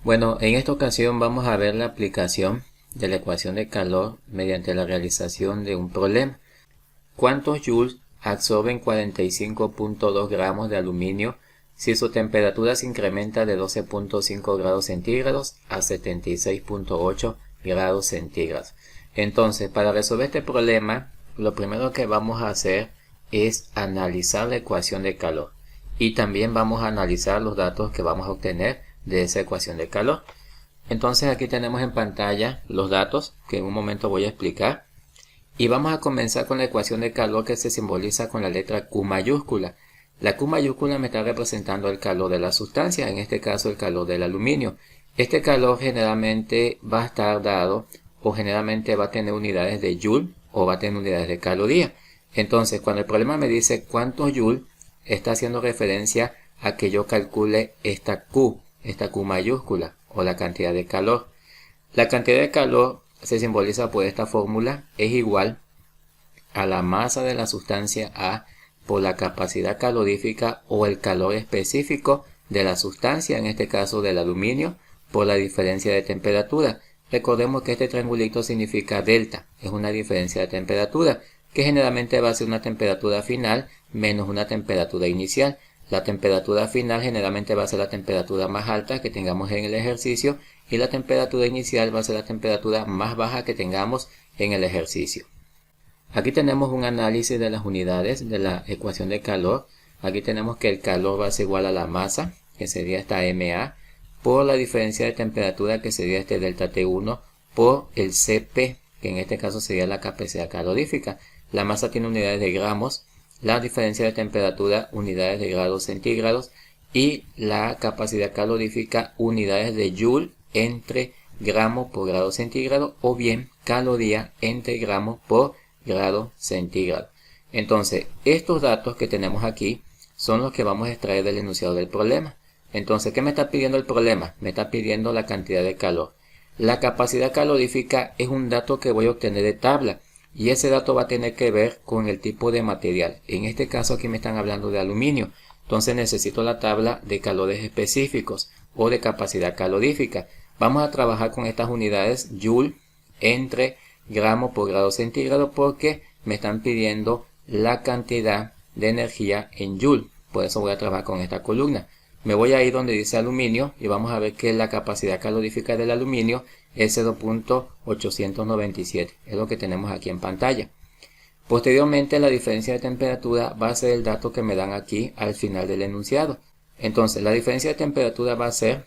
Bueno, en esta ocasión vamos a ver la aplicación de la ecuación de calor mediante la realización de un problema. ¿Cuántos joules absorben 45.2 gramos de aluminio si su temperatura se incrementa de 12.5 grados centígrados a 76.8 grados centígrados? Entonces, para resolver este problema, lo primero que vamos a hacer es analizar la ecuación de calor. Y también vamos a analizar los datos que vamos a obtener de esa ecuación de calor. Entonces aquí tenemos en pantalla los datos que en un momento voy a explicar. Y vamos a comenzar con la ecuación de calor que se simboliza con la letra Q mayúscula. La Q mayúscula me está representando el calor de la sustancia, en este caso el calor del aluminio. Este calor generalmente va a estar dado o generalmente va a tener unidades de joule o va a tener unidades de caloría. Entonces cuando el problema me dice cuántos joule, está haciendo referencia a que yo calcule esta Q mayúscula o la cantidad de calor. La cantidad de calor se simboliza por esta fórmula, es igual a la masa de la sustancia A por la capacidad calorífica o el calor específico de la sustancia, en este caso del aluminio, por la diferencia de temperatura. Recordemos que este triangulito significa delta, es una diferencia de temperatura, que generalmente va a ser una temperatura final menos una temperatura inicial. La temperatura final generalmente va a ser la temperatura más alta que tengamos en el ejercicio y la temperatura inicial va a ser la temperatura más baja que tengamos en el ejercicio. Aquí tenemos un análisis de las unidades de la ecuación de calor. Aquí tenemos que el calor va a ser igual a la masa, que sería esta MA, por la diferencia de temperatura, que sería este delta T1, por el CP, que en este caso sería la capacidad calorífica. La masa tiene unidades de gramos, la diferencia de temperatura unidades de grados centígrados y la capacidad calorífica unidades de joule entre gramos por grado centígrado o bien caloría entre gramos por grado centígrado. Entonces, estos datos que tenemos aquí son los que vamos a extraer del enunciado del problema. Entonces, ¿qué me está pidiendo el problema? Me está pidiendo la cantidad de calor. La capacidad calorífica es un dato que voy a obtener de tabla. Y ese dato va a tener que ver con el tipo de material. En este caso aquí me están hablando de aluminio. Entonces necesito la tabla de calores específicos o de capacidad calorífica. Vamos a trabajar con estas unidades joule entre gramos por grado centígrado porque me están pidiendo la cantidad de energía en joule. Por eso voy a trabajar con esta columna. Me voy a ir donde dice aluminio y vamos a ver que la capacidad calorífica del aluminio es 0.897. Es lo que tenemos aquí en pantalla. Posteriormente la diferencia de temperatura va a ser el dato que me dan aquí al final del enunciado. Entonces la diferencia de temperatura va a ser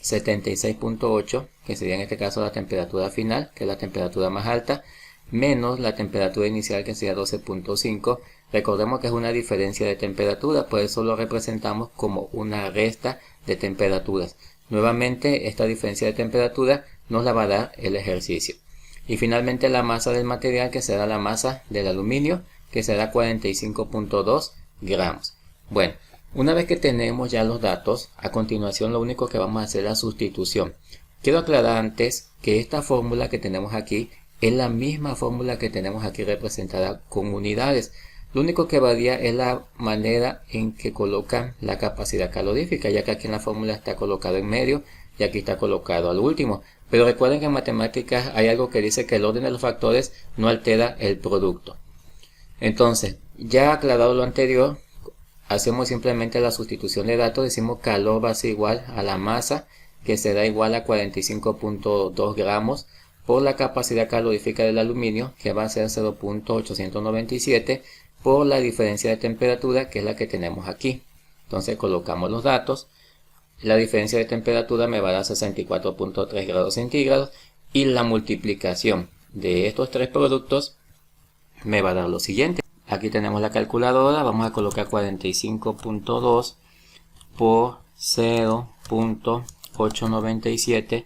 76.8, que sería en este caso la temperatura final, que es la temperatura más alta, menos la temperatura inicial, que sería 12.5. Recordemos que es una diferencia de temperatura, por eso lo representamos como una resta de temperaturas. Nuevamente, esta diferencia de temperatura nos la va a dar el ejercicio. Y finalmente la masa del material, que será la masa del aluminio, que será 45.2 gramos. Bueno, una vez que tenemos ya los datos, a continuación lo único que vamos a hacer es la sustitución. Quiero aclarar antes que esta fórmula que tenemos aquí es la misma fórmula que tenemos aquí representada con unidades. Lo único que varía es la manera en que colocan la capacidad calorífica, ya que aquí en la fórmula está colocado en medio y aquí está colocado al último. Pero recuerden que en matemáticas hay algo que dice que el orden de los factores no altera el producto. Entonces, ya aclarado lo anterior, hacemos simplemente la sustitución de datos. Decimos calor va a ser igual a la masa, que será igual a 45.2 gramos, por la capacidad calorífica del aluminio, que va a ser 0.897, por la diferencia de temperatura, que es la que tenemos aquí. Entonces colocamos los datos. La diferencia de temperatura me va a dar 64.3 grados centígrados y la multiplicación de estos tres productos me va a dar lo siguiente. Aquí tenemos la calculadora, vamos a colocar 45.2 por 0.897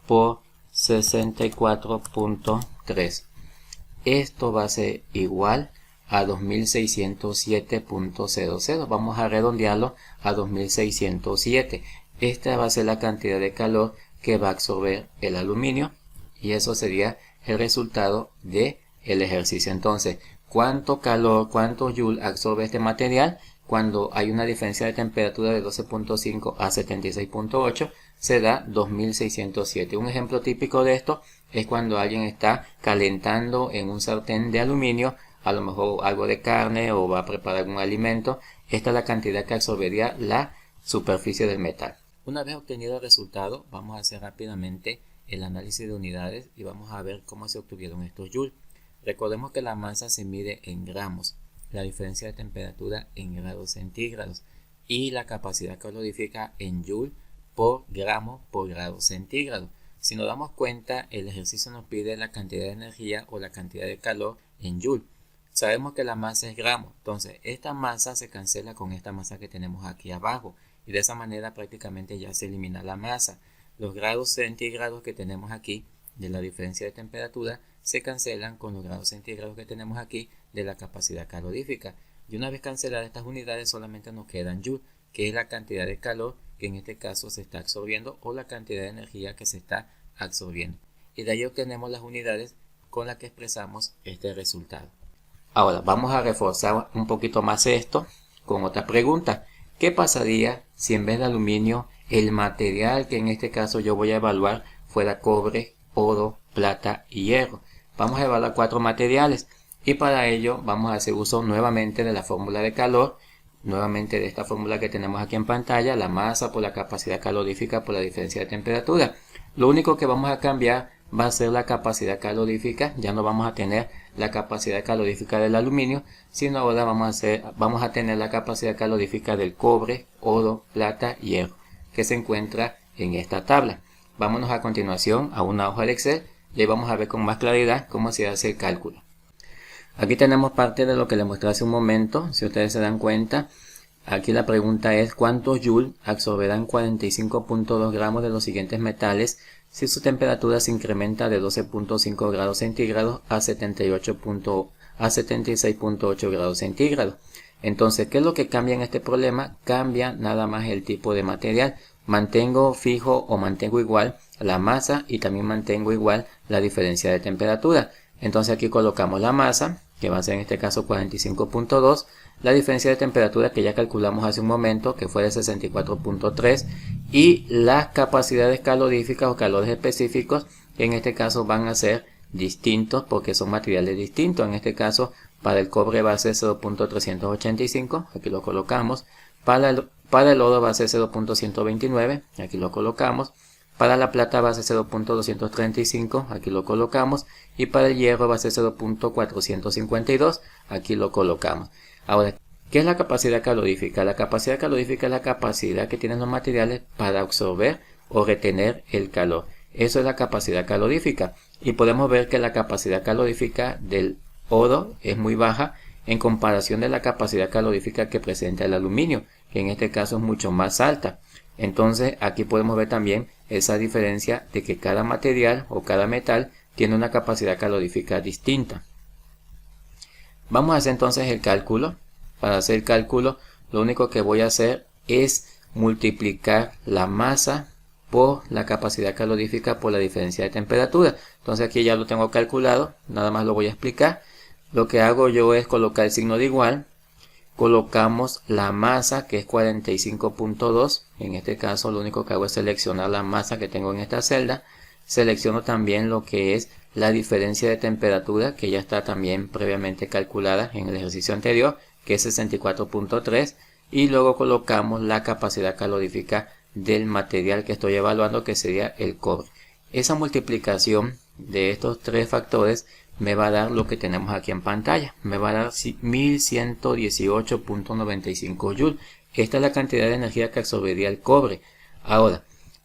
por 64.3. Esto va a ser igual a 2607.00. Vamos a redondearlo a 2607. Esta va a ser la cantidad de calor que va a absorber el aluminio y eso sería el resultado del ejercicio. Entonces, ¿cuánto calor, cuánto joule absorbe este material? Cuando hay una diferencia de temperatura de 12.5 a 76.8, se da 2607. Un ejemplo típico de esto es cuando alguien está calentando en un sartén de aluminio, a lo mejor algo de carne o va a preparar algún alimento. Esta es la cantidad que absorbería la superficie del metal. Una vez obtenido el resultado, vamos a hacer rápidamente el análisis de unidades y vamos a ver cómo se obtuvieron estos joules. Recordemos que la masa se mide en gramos, la diferencia de temperatura en grados centígrados y la capacidad calorífica en joule por gramo por grado centígrado. Si nos damos cuenta, el ejercicio nos pide la cantidad de energía o la cantidad de calor en joule. Sabemos que la masa es gramo, entonces esta masa se cancela con esta masa que tenemos aquí abajo y de esa manera prácticamente ya se elimina la masa. Los grados centígrados que tenemos aquí de la diferencia de temperatura se cancelan con los grados centígrados que tenemos aquí de la capacidad calorífica. Y una vez canceladas estas unidades solamente nos quedan joule, que es la cantidad de calor que en este caso se está absorbiendo o la cantidad de energía que se está absorbiendo. Y de ahí obtenemos las unidades con las que expresamos este resultado. Ahora vamos a reforzar un poquito más esto con otra pregunta. ¿Qué pasaría si en vez de aluminio el material que en este caso yo voy a evaluar fuera cobre, oro, plata y hierro? Vamos a evaluar 4 materiales y para ello vamos a hacer uso nuevamente de la fórmula de calor, nuevamente de esta fórmula que tenemos aquí en pantalla, la masa por la capacidad calorífica por la diferencia de temperatura. Lo único que vamos a cambiar va a ser la capacidad calorífica, ya no vamos a tener la capacidad calorífica del aluminio, sino ahora vamos a tener la capacidad calorífica del cobre, oro, plata y hierro, que se encuentra en esta tabla. Vámonos a continuación a una hoja de Excel y ahí vamos a ver con más claridad cómo se hace el cálculo. Aquí tenemos parte de lo que les mostré hace un momento. Si ustedes se dan cuenta, aquí la pregunta es ¿cuántos joules absorberán 45.2 gramos de los siguientes metales si su temperatura se incrementa de 12.5 grados centígrados a 76.8 grados centígrados? Entonces, ¿qué es lo que cambia en este problema? Cambia nada más el tipo de material. Mantengo fijo o mantengo igual la masa y también mantengo igual la diferencia de temperatura. Entonces aquí colocamos la masa, que va a ser en este caso 45.2, la diferencia de temperatura que ya calculamos hace un momento, que fue de 64.3, y las capacidades caloríficas o calores específicos, que en este caso van a ser distintos porque son materiales distintos. En este caso, para el cobre va a ser 0.385, aquí lo colocamos. Para el oro va a ser 0.129, aquí lo colocamos. Para la plata va a ser 0.235, aquí lo colocamos. Y para el hierro va a ser 0.452, aquí lo colocamos. Ahora, ¿qué es la capacidad calorífica? La capacidad calorífica es la capacidad que tienen los materiales para absorber o retener el calor. Eso es la capacidad calorífica. Y podemos ver que la capacidad calorífica del oro es muy baja en comparación de la capacidad calorífica que presenta el aluminio, que en este caso es mucho más alta. Entonces aquí podemos ver también esa diferencia de que cada material o cada metal tiene una capacidad calorífica distinta. Vamos a hacer entonces el cálculo. Para hacer el cálculo, lo único que voy a hacer es multiplicar la masa por la capacidad calorífica por la diferencia de temperatura. Entonces aquí ya lo tengo calculado, nada más lo voy a explicar. Lo que hago yo es colocar el signo de igual, colocamos la masa que es 45.2, en este caso lo único que hago es seleccionar la masa que tengo en esta celda, selecciono también lo que es la diferencia de temperatura que ya está también previamente calculada en el ejercicio anterior, que es 64.3, y luego colocamos la capacidad calorífica del material que estoy evaluando, que sería el cobre. Esa multiplicación de estos tres factores me va a dar lo que tenemos aquí en pantalla, me va a dar 1118.95 joules. Esta es la cantidad de energía que absorbería el cobre. Ahora,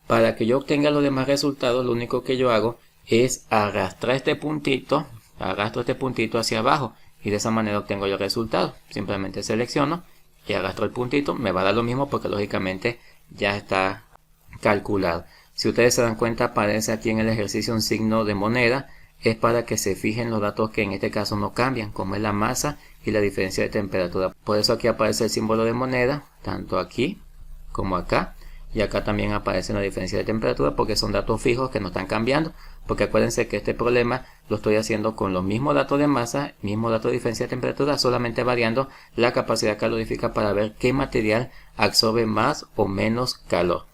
para que yo obtenga los demás resultados, lo único que yo hago es arrastrar este puntito, arrastro este puntito hacia abajo y de esa manera obtengo el resultado. Simplemente selecciono y arrastro el puntito, me va a dar lo mismo porque lógicamente ya está calculado. Si ustedes se dan cuenta, aparece aquí en el ejercicio un signo de moneda. Es para que se fijen los datos que en este caso no cambian, como es la masa y la diferencia de temperatura. Por eso aquí aparece el símbolo de moneda, tanto aquí como acá. Y acá también aparece la diferencia de temperatura porque son datos fijos que no están cambiando. Porque acuérdense que este problema lo estoy haciendo con los mismos datos de masa, mismos datos de diferencia de temperatura, solamente variando la capacidad calorífica para ver qué material absorbe más o menos calor.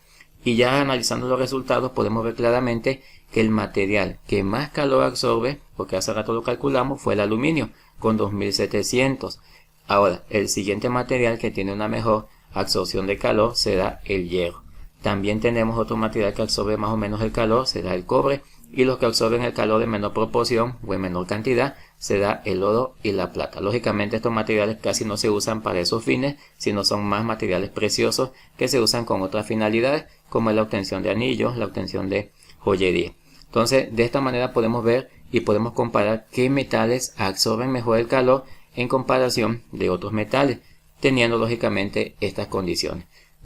Y ya analizando los resultados podemos ver claramente que el material que más calor absorbe, porque hace rato lo calculamos, fue el aluminio con 2700. Ahora, el siguiente material que tiene una mejor absorción de calor será el hierro. También tenemos otro material que absorbe más o menos el calor, será el cobre, y los que absorben el calor en menor proporción o en menor cantidad será el oro y la plata. Lógicamente estos materiales casi no se usan para esos fines, sino son más materiales preciosos que se usan con otras finalidades, como la obtención de anillos, la obtención de joyería. Entonces, de esta manera podemos ver y podemos comparar qué metales absorben mejor el calor en comparación de otros metales, teniendo lógicamente estas condiciones.